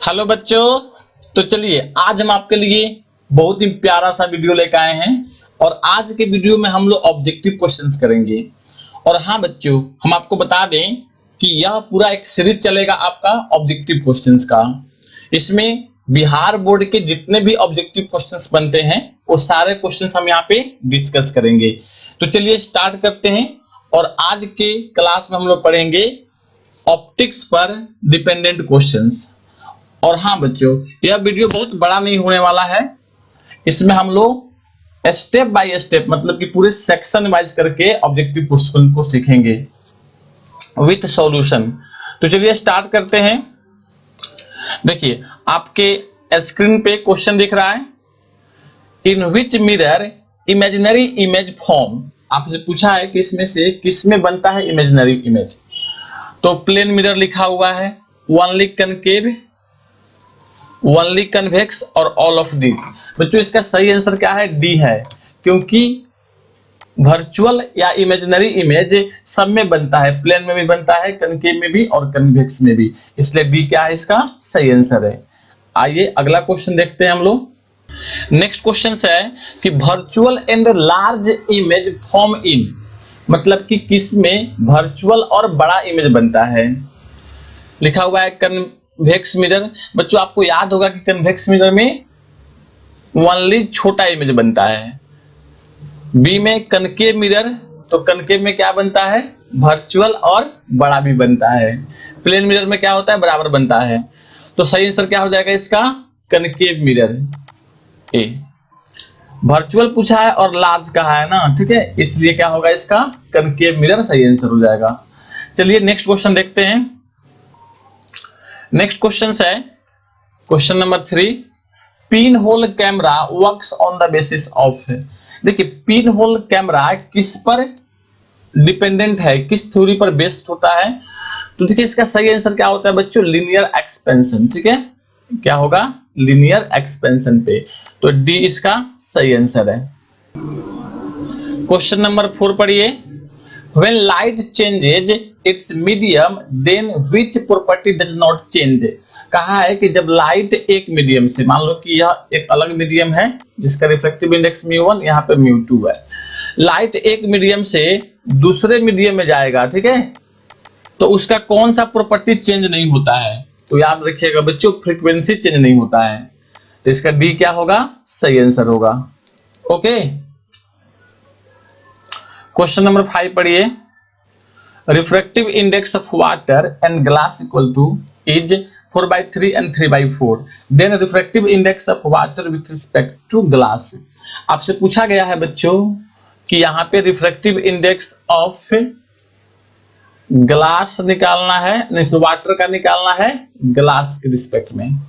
Hello बच्चों। तो चलिए आज हम आपके लिए बहुत ही प्यारा सा वीडियो लेकर आए हैं और आज के वीडियो में हम लोग ऑब्जेक्टिव क्वेश्चंस करेंगे। और हाँ बच्चों, हम आपको बता दें कि यह पूरा एक सीरीज चलेगा आपका ऑब्जेक्टिव क्वेश्चंस का। इसमें बिहार बोर्ड के जितने भी ऑब्जेक्टिव क्वेश्चंस बनते हैं वो सारे क्वेश्चंस हम यहाँ पे डिस्कस करेंगे। तो चलिए स्टार्ट करते हैं। और आज के क्लास में हम लोग पढ़ेंगे ऑप्टिक्स पर डिपेंडेंट क्वेश्चंस। और हाँ बच्चों, यह वीडियो बहुत बड़ा नहीं होने वाला है। इसमें हम लोग स्टेप बाय स्टेप मतलब कि पूरे सेक्शन वाइज करके ऑब्जेक्टिव क्वेश्चन को सीखेंगे विथ सॉल्यूशन। तो चलिए स्टार्ट करते हैं। देखिए आपके स्क्रीन पे क्वेश्चन दिख रहा है, in which mirror imaginary image form. आपसे पूछा है कि इसमें से किस में बनता है इमेजिनरी इमेज। तो प्लेन मिरर लिखा हुआ है, ओनली कनकेव, ओनली कन्वेक्स और ऑल ऑफ दी। बच्चों इसका सही आंसर क्या है? डी है, क्योंकि वर्चुअल या इमेजिनरी इमेज सब में बनता है, प्लेन में भी बनता है, कनकेव में भी और कन्वेक्स में भी, इसलिए डी क्या है इसका सही आंसर है। आइए अगला क्वेश्चन देखते हैं हम लोग। नेक्स्ट क्वेश्चन है कि virtual and large image form in, मतलब कि किस में वर्चुअल और बड़ा इमेज बनता है। लिखा हुआ है कन्वेक्स मिरर। बच्चों आपको याद होगा कि कन्वेक्स मिरर में ओनली छोटा इमेज बनता है। बी में कनकेव मिरर, तो कनकेव में क्या बनता है? वर्चुअल और बड़ा भी बनता है। प्लेन मिरर में क्या होता है? बराबर बनता है। तो सही आंसर क्या हो जाएगा इसका? कनकेव मिरर ए। वर्चुअल पूछा है और लार्ज कहा है ना, ठीक है, इसलिए क्या होगा इसका? कनकेव मिरर सही आंसर हो जाएगा। चलिए नेक्स्ट क्वेश्चन देखते हैं। नेक्स्ट क्वेश्चन है question number 3, pin hole camera works on the basis of. देखिए पिन होल कैमरा किस पर डिपेंडेंट है, किस थ्योरी पर बेस्ड होता है। तो देखिए इसका सही आंसर क्या होता है बच्चों? Linear expansion. ठीक है, क्या होगा? लीनियर एक्सपेंशन पे। तो डी इसका सही आंसर है। क्वेश्चन नंबर 4 पढ़िए। When light changes its medium, then which property does not change? कहा है कि जब लाइट एक मीडियम से, मान लो कि यह एक अलग मीडियम है जिसका रिफ्रैक्टिव इंडेक्स μ1, यहाँ पे μ2 है। लाइट एक मीडियम से दूसरे मीडियम में जाएगा, ठीक है, तो उसका कौन सा प्रॉपर्टी चेंज नहीं होता है? तो याद रखिएगा बच्चों, फ्रीक्वेंसी चेंज नहीं होता है। तो इसका डी क्या होगा? सही आंसर होगा। ओके, क्वेश्चन नंबर 5 पढ़िए। Refractive index of water and glass equal to is 4/3 and 3/4, then refractive index of water with respect to glass. आपसे पूछा गया है बच्चों कि यहाँ पे रिफ्रैक्टिव इंडेक्स ऑफ ग्लास निकालना है, नहीं वाटर का निकालना है ग्लास के रिस्पेक्ट में,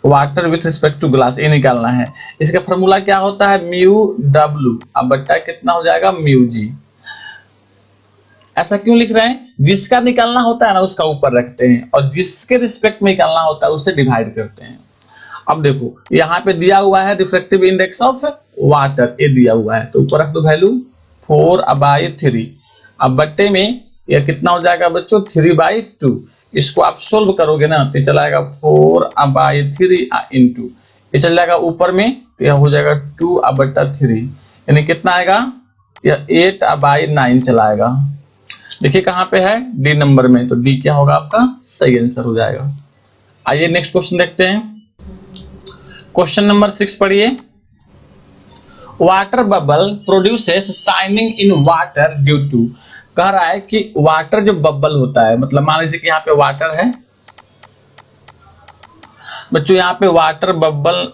water with respect to glass ये निकालना है। इसका फॉर्मूला क्या होता है? μw, अब बट्टा कितना हो जाएगा? μg। ऐसा क्यों लिख रहे हैं? जिसका निकालना होता है ना उसका ऊपर रखते हैं और जिसके रिस्पेक्ट में निकालना होता है उससे डिवाइड करते हैं। अब देखो यहाँ पे दिया हुआ है रिफ्रैक्टिव इंडेक्स ऑफ वाटर, ये दिया हुआ है, तो ऊपर रख दो वैल्यू 4/3। अब बट्टे में यह कितना हो जाएगा बच्चों? 3/2। इसको आप सोल्व करोगे ना तो चला जाएगा 4/3 इंटू, ये चल जाएगा ऊपर में तो यह हो जाएगा 2/3, यानी कितना आएगा? यह 8/9 चलाएगा। देखिए कहां पे है? डी नंबर में, तो डी क्या होगा आपका? सही आंसर हो जाएगा। आइए नेक्स्ट क्वेश्चन देखते हैं। क्वेश्चन नंबर 6 पढ़िए। Water bubble produces shining in water due to. कह रहा है कि वाटर जो बबल होता है, मतलब मान लीजिए कि यहाँ पे वाटर है बच्चों, यहाँ पे वाटर बबल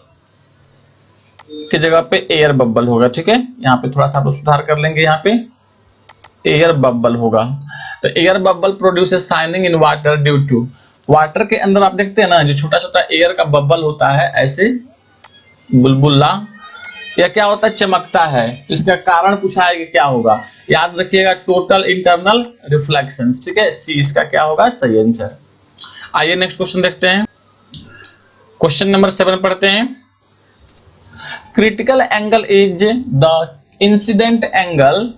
की जगह पे एयर बबल होगा, ठीक है, यहाँ पे थोड़ा सा आप सुधार कर लेंगे, यहाँ पे एयर बबल होगा। तो air bubble produces shining in water due to, water के अंदर आप देखते हैं ना जो छोटा छोटा एयर का बबल होता है ऐसे बुलबुला, यह क्या होता है? चमकता है। इसका कारण पूछा है कि क्या होगा? याद रखिएगा टोटल इंटरनल रिफ्लेक्शंस, ठीक है, सी इसका क्या होगा? सही आंसर। आइए नेक्स्ट क्वेश्चन देखते हैं। क्वेश्चन नंबर 7 पढ़ते हैं। Critical angle is the incident angle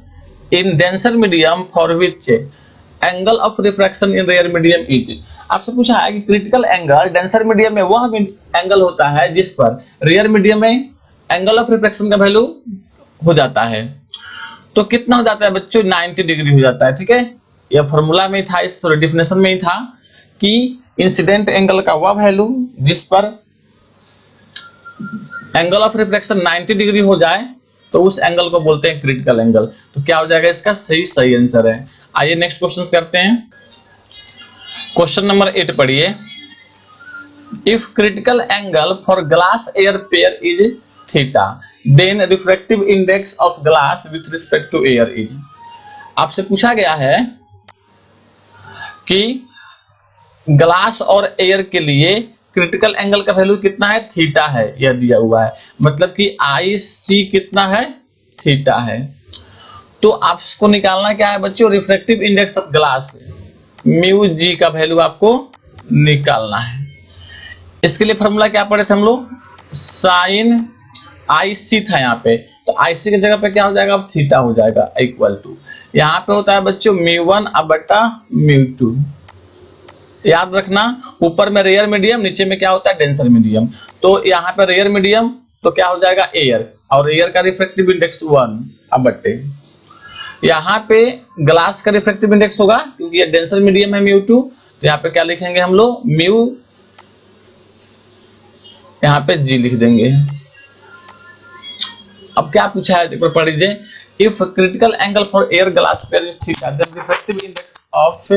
in denser medium for which angle of refraction in rare medium is. आपसे पूछा है कि क्रिटिकल एंगल डेंसर मीडियम में वह एंगल होता है जिस पर रेयर मीडियम में एंगल ऑफ रिफ्रैक्शन का वैल्यू हो जाता है। तो कितना हो जाता है बच्चों, 90 डिग्री हो जाता है। ठीक है, यह फॉर्मूला में था, इस डेफिनेशन में ही था कि इंसिडेंट एंगल का वह वैल्यू जिस पर एंगल ऑफ रिफ्रैक्शन 90 डिग्री हो जाए तो उस एंगल को बोलते हैं क्रिटिकल एंगल। तो क्या हो जाएगा इसका सही आंसर है। आइए नेक्स्ट क्वेश्चन करते हैं। क्वेश्चन नंबर 8 पढ़िए। If critical angle for glass air pair is theta, then refractive index of glass with respect to air is. आपसे पूछा गया है कि ग्लास और एयर के लिए क्रिटिकल एंगल का वैल्यू कितना है, थीटा है, यह दिया हुआ है। मतलब कि आई सी कितना है, थीटा है। तो आपको निकालना क्या है बच्चों, refractive index of glass mu g का वैल्यू आपको निकालना है। इसके लिए फॉर्मूला क्या पढ़े थे हम लोग, साइन आई सी था यहाँ पे, तो आई सी की जगह पे क्या हो जाएगा, अब थीटा हो जाएगा इक्वल टू, यहाँ पे होता है बच्चों म्यू वन अब बटा म्यू टू। याद रखना ऊपर में रेयर मीडियम, नीचे में क्या होता है डेंसर मीडियम। तो यहाँ पे रेयर मीडियम तो क्या हो जाएगा एयर, और एयर का रिफ्रैक्टिव इंडेक्स 1 अब बट्टे, यहाँ पे ग्लास का रिफ्रैक्टिव इंडेक्स होगा क्योंकि ये डेंसर मीडियम है म्यू टू, तो यहाँ पे क्या लिखेंगे हम लोग म्यू, यहाँ पे जी लिख देंगे। अब क्या पूछा है देखो पढ़ लीजिए। If critical angle for air glass pair is theta, then refractive index of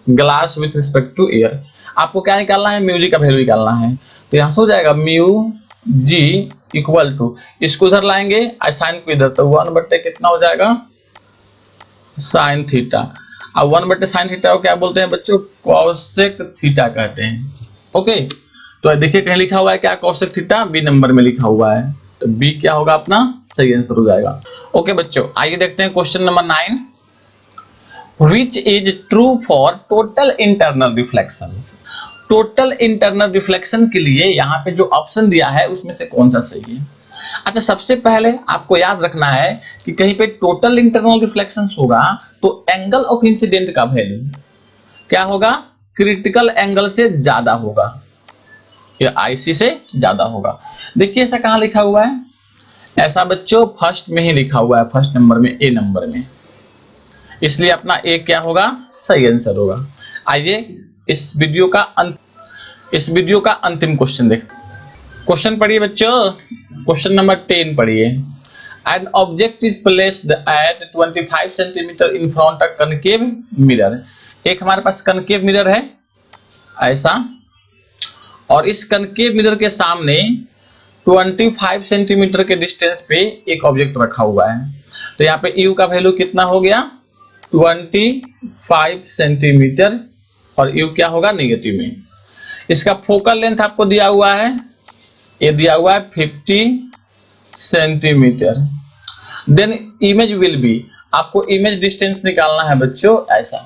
glass with respect to air. आपको क्या निकालना है, म्यू जी का वैल्यू निकालना है। तो यहाँ से हो जाएगा म्यू जी इक्वल टू, इसको इधर लाएंगे और साइन को इधर, तो 1 बट्टे कितना हो जाएगा साइन थीटा। अब 1 बट्टे साइन थीटा को क्या बोलते हैं बच्चों, कॉसेक थीटा कहते हैं। ओके, तो देखिए कहीं लिखा हुआ है क्या, कॉसेक थीटा, बी नंबर में लिखा हुआ है, तो बी क्या होगा अपना सही आंसर हो जाएगा। ओके बच्चों, आइए देखते हैं question number 9। Which is true for total internal reflections? Total internal reflection के लिए यहाँ पे जो ऑप्शन दिया है उसमें से कौन सा सही है। अच्छा, सबसे पहले आपको याद रखना है कि कहीं पे टोटल इंटरनल रिफ्लेक्शन होगा तो एंगल ऑफ इंसिडेंट का वैल्यू क्या होगा, क्रिटिकल एंगल से ज्यादा होगा, या आईसी से ज्यादा होगा। देखिए ऐसा कहाँ लिखा हुआ है, ऐसा बच्चों फर्स्ट में ही लिखा हुआ है, फर्स्ट नंबर में, ए नंबर में, इसलिए अपना ए क्या होगा सही आंसर होगा। आइए इस वीडियो का अंतिम क्वेश्चन देख, क्वेश्चन पढ़िए बच्चों, क्वेश्चन नंबर 10 पढ़िए। An object is placed at 25 centimetre in front of concave mirror. एक हमारे पास कनकेव मिरर है ऐसा, और इस कनकेव मिरर के सामने 25 सेंटीमीटर के डिस्टेंस पे एक ऑब्जेक्ट रखा हुआ है। तो यहाँ पे यू का वैल्यू कितना हो गया 25 सेंटीमीटर, और यू क्या होगा नेगेटिव में। इसका फोकल लेंथ आपको दिया हुआ है, ये दिया हुआ है 50 centimetre. Then image will be, आपको इमेज डिस्टेंस निकालना है बच्चों ऐसा।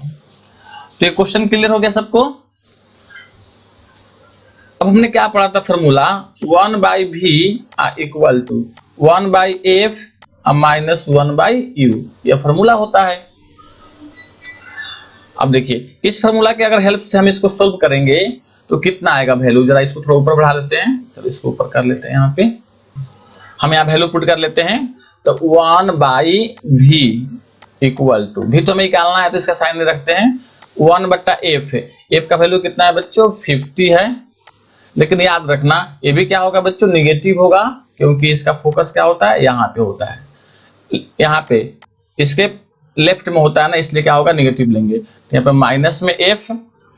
तो ये क्वेश्चन क्लियर हो गया सबको। अब हमने क्या पढ़ा था formula, 1/v equal to 1/f minus 1/u, यह फॉर्मूला होता है। अब देखिए इस फॉर्मूला के अगर हेल्प से हम इसको सोल्व करेंगे तो कितना आएगा वैल्यू, जरा इसको थोड़ा ऊपर बढ़ा लेते हैं, चलो इसको ऊपर कर लेते हैं, यहाँ पे हम यहाँ वैल्यू पुट कर लेते हैं। तो 1/v इक्वल टू, भी तो हमें निकालना है तो इसका साइन रखते हैं, 1/f, f का वैल्यू कितना है बच्चों 50 है। लेकिन याद रखना ये भी क्या होगा बच्चों नेगेटिव होगा, क्योंकि इसका फोकस क्या होता है यहाँ पे होता है, यहाँ पे इसके लेफ्ट में होता है ना, इसलिए क्या होगा नेगेटिव लेंगे। तो यहाँ पे माइनस में f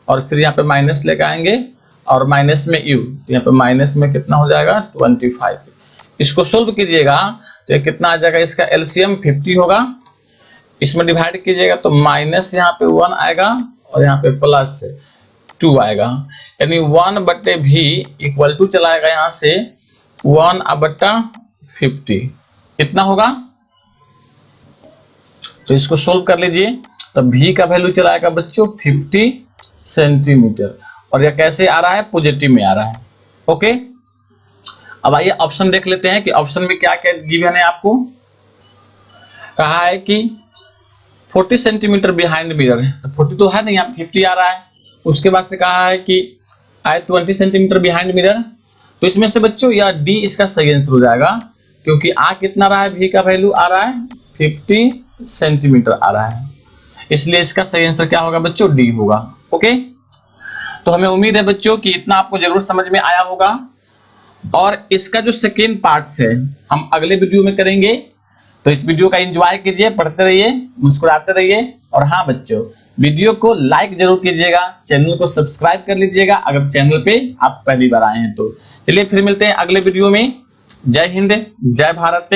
और फिर यहाँ पे माइनस लेकर आएंगे और माइनस में u, तो यहाँ पे माइनस में कितना हो जाएगा 25। इसको सोल्व कीजिएगा तो कितना आ जाएगा, इसका एलसीएम 50 होगा, इसमें डिवाइड कीजिएगा तो माइनस यहाँ पे 1 आएगा और यहाँ पे प्लस 2 आएगा, यानी 1/v इक्वल टू चलाएगा यहाँ से 1/50 कितना होगा। तो इसको सोल्व कर लीजिए, तो v का वैल्यू चलाएगा बच्चों 50 सेंटीमीटर, और यह कैसे आ रहा है पॉजिटिव में आ रहा है। ओके, अब आइए ऑप्शन देख लेते हैं कि ऑप्शन में क्या क्या गिवन है। आपको कहा है कि 40 सेंटीमीटर बिहाइंड मिरर है, तो 40 तो है नहीं, यहाँ 50 आ रहा है, उसके बाद से कहा है कि आई 20 सेंटीमीटर बिहाइंड मिरर। तो इसमें से बच्चों यह डी इसका सही आंसर हो जाएगा, क्योंकि आ कितना रहा है, भी का वैल्यू आ रहा है 50 सेंटीमीटर आ रहा है, इसलिए इसका सही आंसर क्या होगा बच्चों, डी होगा। ओके, तो हमें उम्मीद है बच्चों कि इतना आपको जरूर समझ में आया होगा, और इसका जो सेकेंड पार्ट है हम अगले वीडियो में करेंगे। तो इस वीडियो का एंजॉय कीजिए, पढ़ते रहिए, मुस्कुराते रहिए, और हाँ बच्चों वीडियो को लाइक जरूर कीजिएगा, चैनल को सब्सक्राइब कर लीजिएगा अगर चैनल पे आप पहली बार आए हैं तो। चलिए फिर मिलते हैं अगले वीडियो में। जय हिंद, जय भारत।